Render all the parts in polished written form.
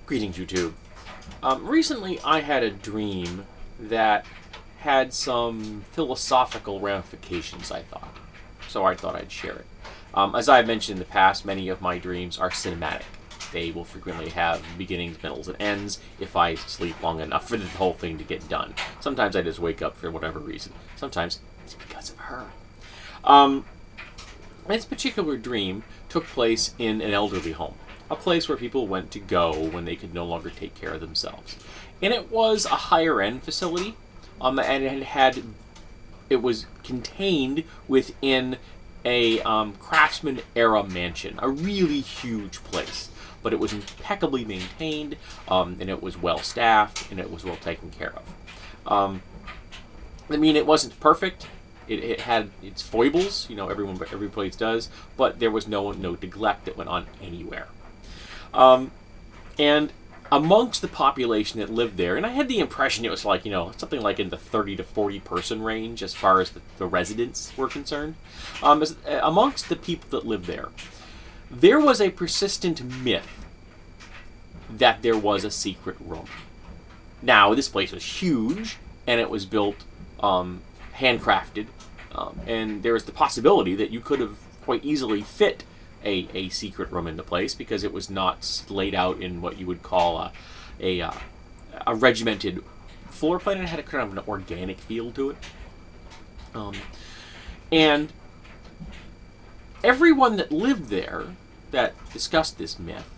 Greetings, YouTube. Recently, I had a dream that had some philosophical ramifications, I thought. So I thought I'd share it. As I've mentioned in the past, many of my dreams are cinematic. They will frequently have beginnings, middles, and ends if I sleep long enough for the whole thing to get done. Sometimes I just wake up for whatever reason. Sometimes it's because of her. This particular dream took place in an elderly home, a place where people went to go when they could no longer take care of themselves. And it was a higher end facility, and it was contained within a craftsman era mansion, a really huge place. But it was impeccably maintained, and it was well staffed, and it was well taken care of. It wasn't perfect. It had its foibles, every place does, but there was no neglect that went on anywhere. And amongst the population that lived there, and I had the impression it was like, something like in the 30 to 40 person range as far as the residents were concerned. Amongst the people that lived there was a persistent myth that there was a secret room. Now, this place was huge, and it was built handcrafted, and there was the possibility that you could have quite easily fit a secret room in the place because it was not laid out in what you would call a regimented floor plan. It had a kind of an organic feel to it. And everyone that lived there that discussed this myth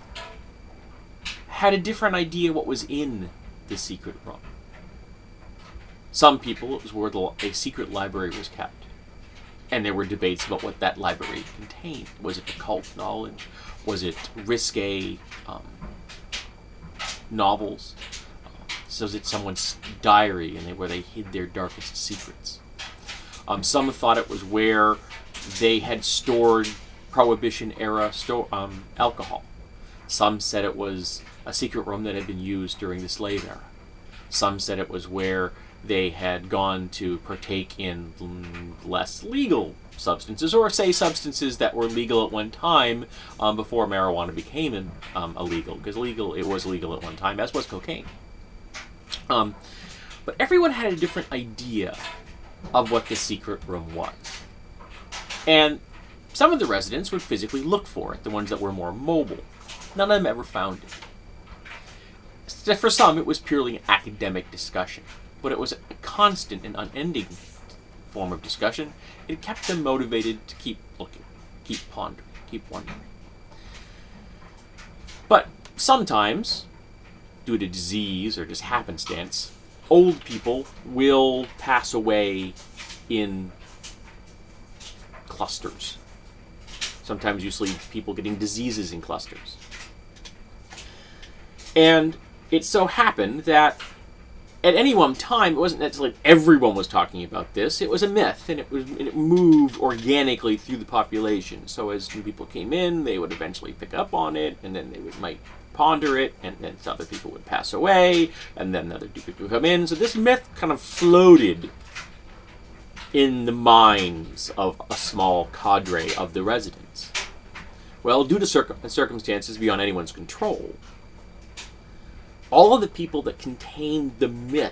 had a different idea what was in the secret room. Some people, it was where a secret library was kept. And there were debates about what that library contained. Was it occult knowledge? Was it risque novels? Was it someone's diary where they hid their darkest secrets? Some thought it was where they had stored Prohibition-era alcohol. Some said it was a secret room that had been used during the slave era. Some said it was where they had gone to partake in less legal substances, or say substances that were legal at one time before marijuana became illegal, because it was legal at one time, as was cocaine. But everyone had a different idea of what the secret room was. And some of the residents would physically look for it, the ones that were more mobile. None of them ever found it. For some, it was purely an academic discussion. But it was a constant and unending form of discussion. It kept them motivated to keep looking, keep pondering, keep wondering. But sometimes, due to disease or just happenstance, old people will pass away in clusters. Sometimes you see people getting diseases in clusters. And it so happened that at any one time, it wasn't necessarily everyone was talking about this. It was a myth, and it moved organically through the population. So as new people came in, they would eventually pick up on it, and then they might ponder it, and then other people would pass away, and then other people would come in. So this myth kind of floated in the minds of a small cadre of the residents. Well, due to circumstances beyond anyone's control, all of the people that contained the myth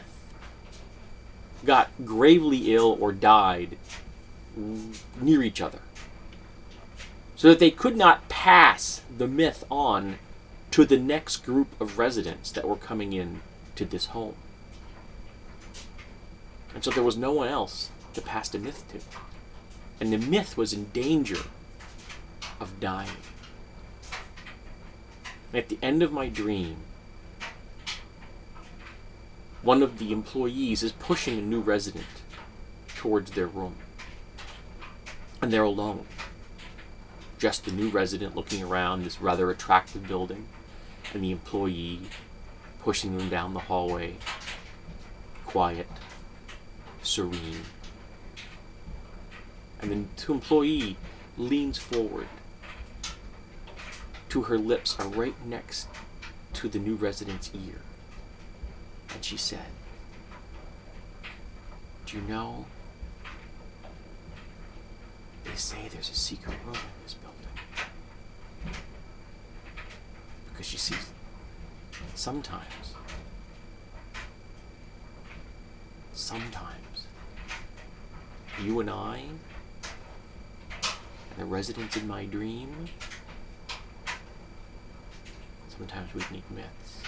got gravely ill or died near each other, so that they could not pass the myth on to the next group of residents that were coming in to this home. And so there was no one else to pass the myth to. And the myth was in danger of dying. And at the end of my dream, one of the employees is pushing a new resident towards their room. And they're alone. Just the new resident looking around this rather attractive building, and the employee pushing them down the hallway, quiet, serene. And then the employee leans forward. Her lips are right next to the new resident's ear. And she said, "Do you know, they say there's a secret room in this building." Because she sees Sometimes, you and I, and the residents in my dream, sometimes we need myths.